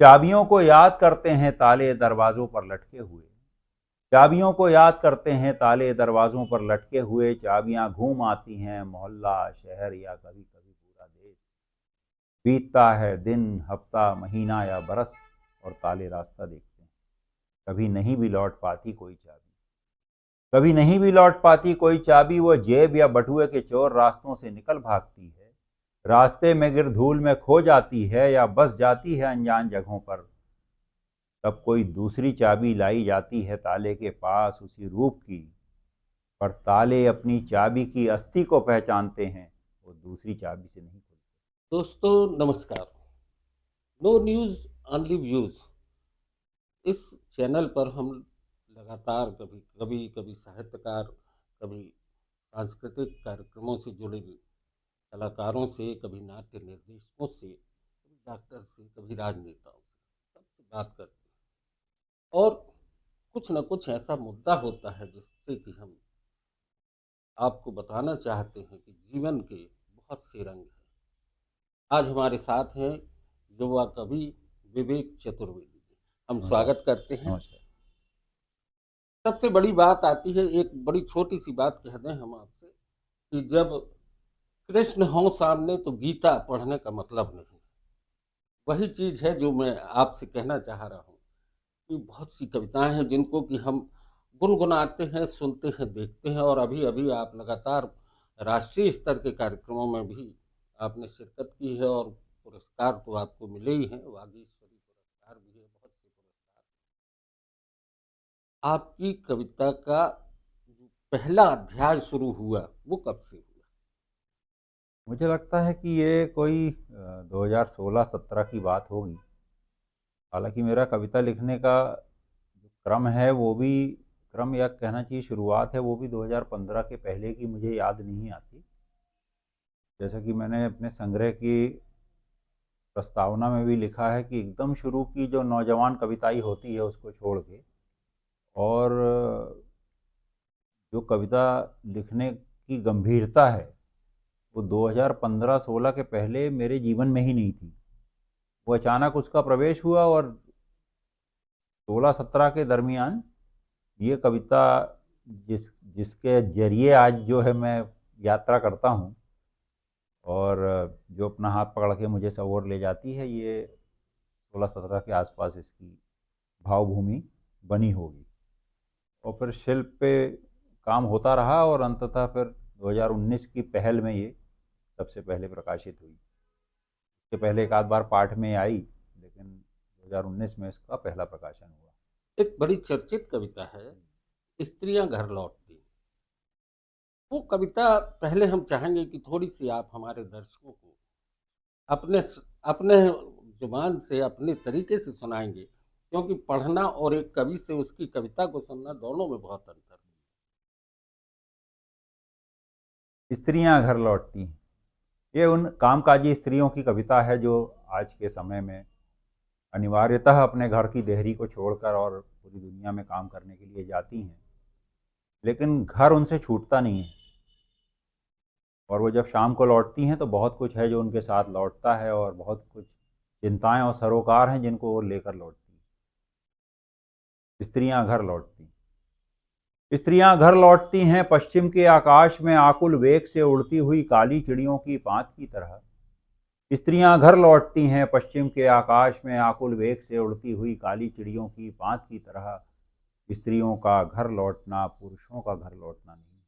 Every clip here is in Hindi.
चाबियों को याद करते हैं ताले दरवाजों पर लटके हुए। चाबियों को याद करते हैं ताले दरवाजों पर लटके हुए। चाबियां घूम आती हैं मोहल्ला शहर या कभी कभी पूरा देश। बीतता है दिन हफ्ता महीना या बरस और ताले रास्ता देखते हैं। कभी नहीं भी लौट पाती कोई चाबी। कभी नहीं भी लौट पाती कोई चाबी। वो जेब या बटुए के चोर रास्तों से निकल भागती है। रास्ते में गिर धूल में खो जाती है या बस जाती है अनजान जगहों पर। तब कोई दूसरी चाबी लाई जाती है ताले के पास उसी रूप की। पर ताले अपनी चाबी की अस्थि को पहचानते हैं, वो दूसरी चाबी से नहीं खुलते। दोस्तों नमस्कार। No news only views. इस चैनल पर हम लगातार कभी कभी कभी साहित्यकार, कभी सांस्कृतिक कार्यक्रमों से जुड़े कलाकारों से, कभी नाट्य निर्देशकों से, कभी डॉक्टर से, कभी राजनेताओं से सबसे बात करते हैं। और कुछ न कुछ ऐसा मुद्दा होता है जिससे कि हम आपको बताना चाहते हैं कि जीवन के बहुत से रंग हैं। आज हमारे साथ हैं युवा कवि विवेक चतुर्वेदी जी। हम नमस्कार। स्वागत करते हैं। नमस्कार। सबसे बड़ी बात आती है, एक बड़ी छोटी सी बात कह दें हम आपसे कि जब कृष्ण हो सामने तो गीता पढ़ने का मतलब नहीं। वही चीज़ है जो मैं आपसे कहना चाह रहा हूँ कि बहुत सी कविताएं हैं जिनको कि हम गुनगुनाते हैं, सुनते हैं, देखते हैं। और अभी अभी आप लगातार राष्ट्रीय स्तर के कार्यक्रमों में भी आपने शिरकत की है और पुरस्कार तो आपको मिले ही हैं। वागीश्वरी पुरस्कार भी है, बहुत से पुरस्कार। आपकी कविता का जो पहला अध्याय शुरू हुआ वो कब से हुआ? मुझे लगता है कि ये कोई 2016-17 की बात होगी। हालांकि मेरा कविता लिखने का जो क्रम है वो भी, क्रम या कहना चाहिए शुरुआत है, वो भी 2015 के पहले की मुझे याद नहीं आती। जैसा कि मैंने अपने संग्रह की प्रस्तावना में भी लिखा है कि एकदम शुरू की जो नौजवान कविताई होती है उसको छोड़ के, और जो कविता लिखने की गंभीरता है वो 2015-16 के पहले मेरे जीवन में ही नहीं थी। वो अचानक उसका प्रवेश हुआ और 16-17 के दरमियान ये कविता जिसके जरिए आज जो है मैं यात्रा करता हूँ और जो अपना हाथ पकड़ के मुझे सब ओर ले जाती है, ये 16-17 के आसपास इसकी भावभूमि बनी होगी। और फिर शिल्प पे काम होता रहा और अंततः फिर 2019 की पहल में ये सबसे पहले प्रकाशित हुई। इसके पहले एक आध बार पाठ में आई, लेकिन 2019 में इसका पहला प्रकाशन हुआ। एक बड़ी चर्चित कविता है, स्त्रियां घर लौटती। वो कविता पहले हम चाहेंगे कि थोड़ी सी आप हमारे दर्शकों को अपने अपने जुबान से अपने तरीके से सुनाएंगे, क्योंकि पढ़ना और एक कवि से उसकी कविता को सुनना दोनों में बहुत अंतर है। स्त्रियां घर लौटती हैं, ये उन कामकाजी स्त्रियों की कविता है जो आज के समय में अनिवार्यतः अपने घर की देहरी को छोड़कर और पूरी दुनिया में काम करने के लिए जाती हैं, लेकिन घर उनसे छूटता नहीं है। और वो जब शाम को लौटती हैं तो बहुत कुछ है जो उनके साथ लौटता है, और बहुत कुछ चिंताएं और सरोकार हैं जिनको वो लेकर लौटती हैं। स्त्रियां घर लौटती। स्त्रियां घर लौटती हैं पश्चिम के आकाश में आकुल वेग से उड़ती हुई काली चिड़ियों की पांत की तरह। स्त्रियां घर लौटती हैं पश्चिम के आकाश में आकुल वेग से उड़ती हुई काली चिड़ियों की पांत की तरह। स्त्रियों का घर लौटना पुरुषों का घर लौटना नहीं।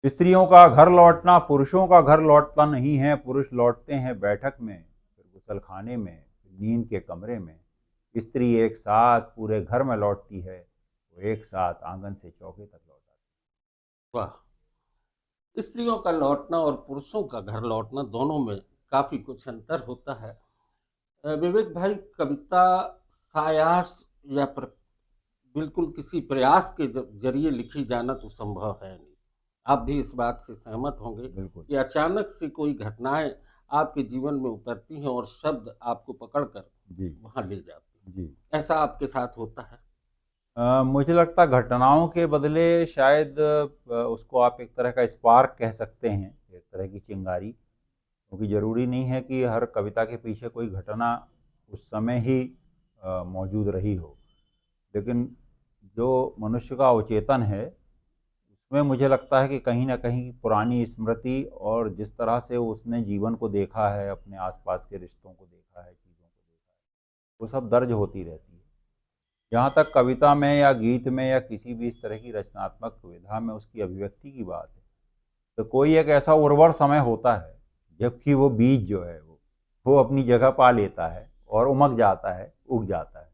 स्त्रियों का घर लौटना पुरुषों का घर लौटना नहीं है। पुरुष लौटते हैं बैठक में, फिर गुसल खाने में, फिर नींद के कमरे में। स्त्री एक साथ पूरे घर में लौटती है, वो एक साथ आंगन से चौके तक लौटाती वाह! स्त्रियों का लौटना और पुरुषों का घर लौटना दोनों में काफी कुछ अंतर होता है। विवेक भाई, कविता सायास या बिल्कुल किसी प्रयास के जरिए लिखी जाना तो संभव है नहीं। आप भी इस बात से सहमत होंगे है। बिल्कुल। कि अचानक से कोई घटनाएं आपके जीवन में उतरती हैं और शब्द आपको पकड़कर जी। वहां ले जाती जी। हैं। ऐसा आपके साथ होता है? मुझे लगता है घटनाओं के बदले शायद उसको आप एक तरह का स्पार्क कह सकते हैं, एक तरह की चिंगारी। क्योंकि ज़रूरी नहीं है कि हर कविता के पीछे कोई घटना उस समय ही मौजूद रही हो। लेकिन जो मनुष्य का अवचेतन है, उसमें मुझे लगता है कि कहीं न कहीं पुरानी स्मृति और जिस तरह से उसने जीवन को देखा है, अपने आस-पास के रिश्तों को देखा है, चीज़ों को देखा है, वो सब दर्ज होती रहती है। जहाँ तक कविता में या गीत में या किसी भी इस तरह की रचनात्मक विधा में उसकी अभिव्यक्ति की बात है, तो कोई एक ऐसा उर्वर समय होता है, जबकि वो बीज जो है वो अपनी जगह पा लेता है और उमग जाता है, उग जाता है।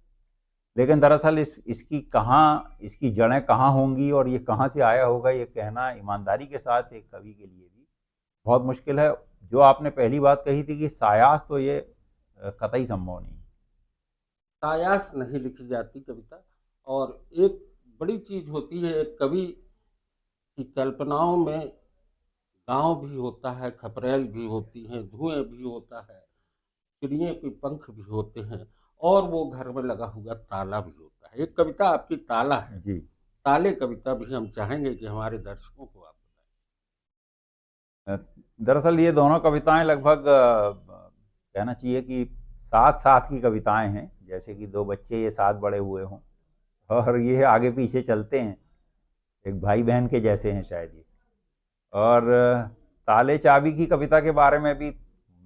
लेकिन दरअसल इसकी जड़ें कहाँ होंगी और ये कहाँ से आया होगा, ये कहना ईमानदारी के साथ एक कवि के लिए भी बहुत मुश्किल है। जो आपने पहली बात कही थी कि सायास, तो ये कतई संभव नहीं। सायास नहीं लिखी जाती कविता। और एक बड़ी चीज होती है, एक कवि की कल्पनाओं में गांव भी होता है, खपरेल भी होती हैं, धुएं भी होता है, चिड़ियों के पंख भी होते हैं, और वो घर में लगा हुआ ताला भी होता है। एक कविता आपकी ताला है, जी। ताले कविता भी हम चाहेंगे कि हमारे दर्शकों को आप अ, दरअसल ये दोनों कविताएं लगभग कहना चाहिए कि साथ साथ की कविताएं हैं, जैसे कि दो बच्चे ये साथ बड़े हुए हों और ये आगे पीछे चलते हैं, एक भाई बहन के जैसे हैं शायद ये। और ताले चाबी की कविता के बारे में भी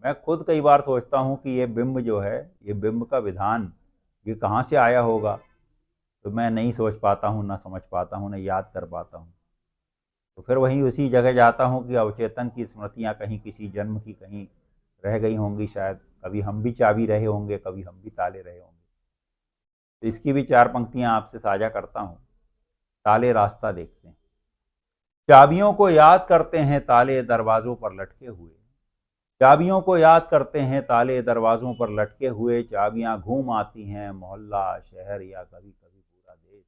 मैं खुद कई बार सोचता हूँ कि ये बिंब जो है, ये बिंब का विधान ये कहाँ से आया होगा, तो मैं नहीं सोच पाता हूँ, ना समझ पाता हूँ, ना याद कर पाता हूँ। तो फिर वहीं उसी जगह जाता हूँ कि अवचेतन की स्मृतियाँ कहीं किसी जन्म की कहीं रह गई होंगी शायद, कभी हम भी चाबी रहे होंगे, कभी हम भी ताले रहे होंगे। तो इसकी भी चार पंक्तियाँ आपसे साझा करता हूँ। ताले रास्ता देखते हैं, चाबियों को याद करते हैं ताले दरवाज़ों पर लटके हुए, चाबियों को याद करते हैं ताले दरवाज़ों पर लटके हुए, चाबियाँ घूम आती हैं मोहल्ला शहर या कभी कभी पूरा देश,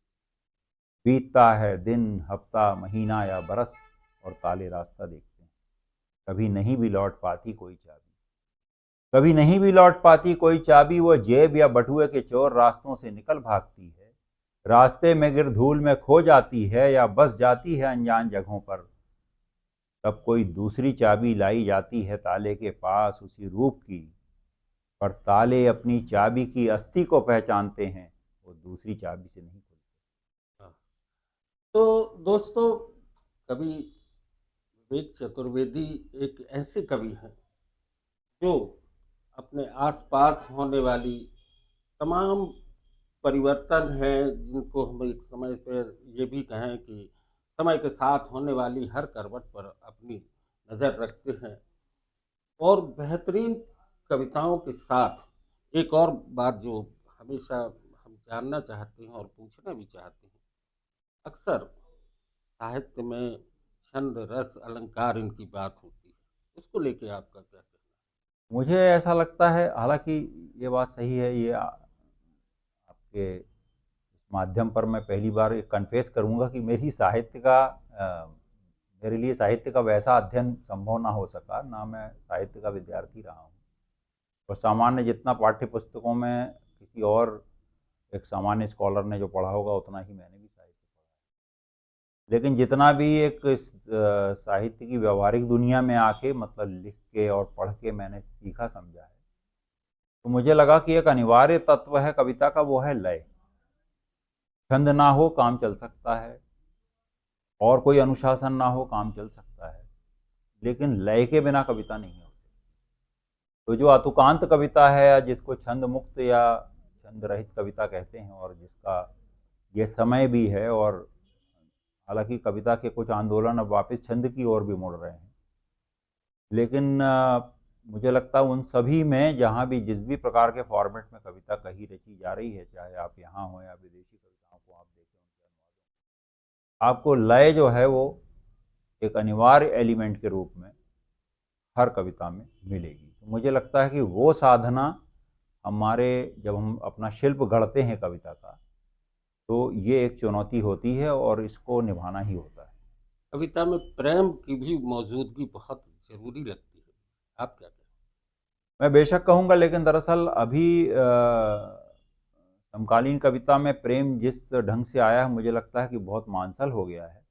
बीतता है दिन हफ्ता महीना या बरस और ताले रास्ता देखते हैं, कभी नहीं भी लौट पाती कोई चाबी, कभी नहीं भी लौट पाती कोई चाबी, वो जेब या बटुए के चोर रास्तों से निकल भागती है, रास्ते में गिर धूल में खो जाती है या बस जाती है अनजान जगहों पर, तब कोई दूसरी चाबी लाई जाती है ताले के पास उसी रूप की, पर ताले अपनी चाबी की अस्थि को पहचानते हैं, वो दूसरी चाबी से नहीं खुलते। बताएं। तो दोस्तों, कवि विवेक चतुर्वेदी एक ऐसे कवि हैं जो अपने आसपास होने वाली तमाम परिवर्तन है, जिनको हम एक समय पर ये भी कहें कि समय के साथ होने वाली हर करवट पर अपनी नज़र रखते हैं। और बेहतरीन कविताओं के साथ एक और बात जो हमेशा हम जानना चाहते हैं और पूछना भी चाहते हैं, अक्सर साहित्य में छंद रस अलंकार इनकी बात होती है, इसको लेके आपका क्या कहना मुझे ऐसा लगता है, हालांकि ये बात सही है, ये आपके इस माध्यम पर मैं पहली बार ये कन्फेस करूंगा कि मेरे लिए साहित्य का वैसा अध्ययन संभव ना हो सका, ना मैं साहित्य का विद्यार्थी रहा हूँ। और सामान्य जितना पाठ्य पुस्तकों में किसी और एक सामान्य स्कॉलर ने जो पढ़ा होगा, उतना ही मैंने भी साहित्य पढ़ा है। लेकिन जितना भी एक साहित्य की व्यवहारिक दुनिया में आके मतलब लिख के और पढ़ के मैंने सीखा समझा है, तो मुझे लगा कि एक अनिवार्य तत्व है कविता का, वो है लय। छंद ना हो काम चल सकता है, और कोई अनुशासन ना हो काम चल सकता है, लेकिन लय के बिना कविता नहीं होती। तो जो अतुकांत कविता है, या जिसको छंद मुक्त या छंद रहित कविता कहते हैं, और जिसका ये समय भी है, और हालांकि कविता के कुछ आंदोलन अब वापस छंद की ओर भी मुड़ रहे हैं, लेकिन मुझे लगता है उन सभी में जहाँ भी जिस भी प्रकार के फॉर्मेट में कविता कही रची जा रही है, चाहे आप यहाँ हो या विदेशी कविताओं को आप देखें, उनके अनुवादों, आपको लय जो है वो एक अनिवार्य एलिमेंट के रूप में हर कविता में मिलेगी। तो मुझे लगता है कि वो साधना हमारे, जब हम अपना शिल्प गढ़ते हैं कविता का, तो ये एक चुनौती होती है और इसको निभाना ही होता है। है? कविता में प्रेम की भी मौजूदगी बहुत जरूरी लगती है, आप क्या कहते मैं बेशक कहूँगा, लेकिन दरअसल अभी समकालीन कविता में प्रेम जिस ढंग से आया है, मुझे लगता है कि बहुत मांसल हो गया है,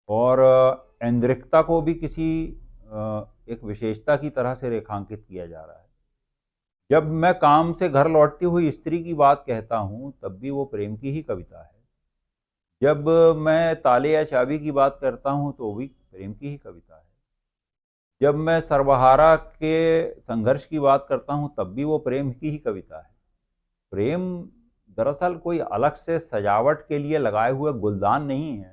और ऐन्द्रिकता को भी किसी एक विशेषता की तरह से रेखांकित किया जा रहा है। जब मैं काम से घर लौटती हुई स्त्री की बात कहता हूँ तब भी वो प्रेम की ही कविता है। जब मैं ताले या चाबी की बात करता हूँ तो वो भी प्रेम की ही कविता है। जब मैं सर्वहारा के संघर्ष की बात करता हूँ तब भी वो प्रेम की ही कविता है। प्रेम दरअसल कोई अलग से सजावट के लिए लगाए हुए गुलदान नहीं है।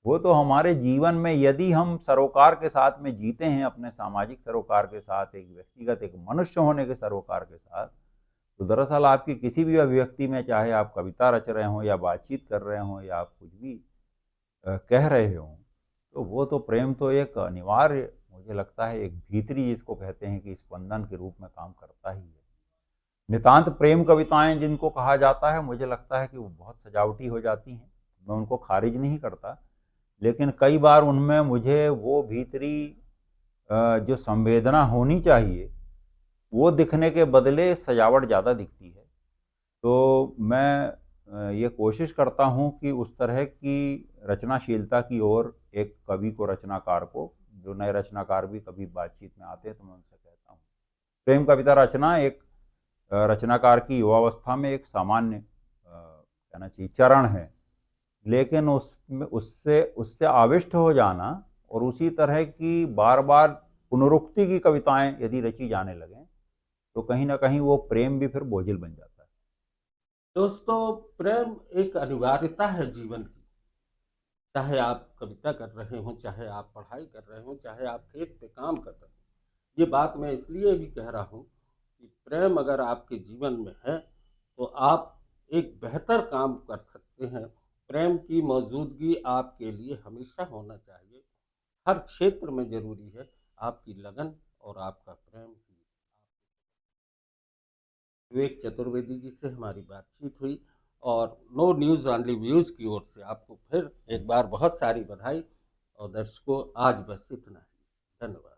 वो तो हमारे जीवन में यदि हम सरोकार के साथ में जीते हैं, अपने सामाजिक सरोकार के साथ, एक व्यक्तिगत, एक मनुष्य होने के सरोकार के साथ, तो दरअसल आपकी किसी भी अभिव्यक्ति में, चाहे आप कविता रच रहे हों या बातचीत कर रहे हों या आप कुछ भी कह रहे हों, तो वो तो प्रेम तो एक अनिवार्य, मुझे लगता है एक भीतरी, जिसको कहते हैं कि स्पंदन के रूप में काम करता ही है। नितांत प्रेम कविताएं जिनको कहा जाता है, मुझे लगता है कि वो बहुत सजावटी हो जाती हैं। मैं उनको खारिज नहीं करता, लेकिन कई बार उनमें मुझे वो भीतरी जो संवेदना होनी चाहिए वो दिखने के बदले सजावट ज़्यादा दिखती है। तो मैं ये कोशिश करता हूँ कि उस तरह की रचनाशीलता की ओर एक कवि को, रचनाकार को, जो नए रचनाकार भी कभी बातचीत में आते हैं तो मैं उनसे कहता हूँ, प्रेम कविता रचना एक रचनाकार की युवावस्था में एक सामान्य कहना चाहिए चरण है। लेकिन उसमें उससे उससे आविष्ट हो जाना और उसी तरह की बार बार पुनरुक्ति की कविताएं यदि रची जाने लगें तो कहीं ना कहीं वो प्रेम भी फिर बोझिल बन जाता है। दोस्तों, प्रेम एक अनिवार्यता है जीवन की। चाहे आप कविता कर रहे हो, चाहे आप पढ़ाई कर रहे हो, चाहे आप खेत पे काम कर रहे हो, ये बात मैं इसलिए भी कह रहा हूँ कि प्रेम अगर आपके जीवन में है तो आप एक बेहतर काम कर सकते हैं। प्रेम की मौजूदगी आपके लिए हमेशा होना चाहिए। हर क्षेत्र में जरूरी है आपकी लगन और आपका प्रेम ही। विवेक चतुर्वेदी जी से हमारी बातचीत हुई और नो न्यूज़ ऑनली व्यूज़ की ओर से आपको फिर एक बार बहुत सारी बधाई। और दर्शकों, आज बस इतना ही। धन्यवाद।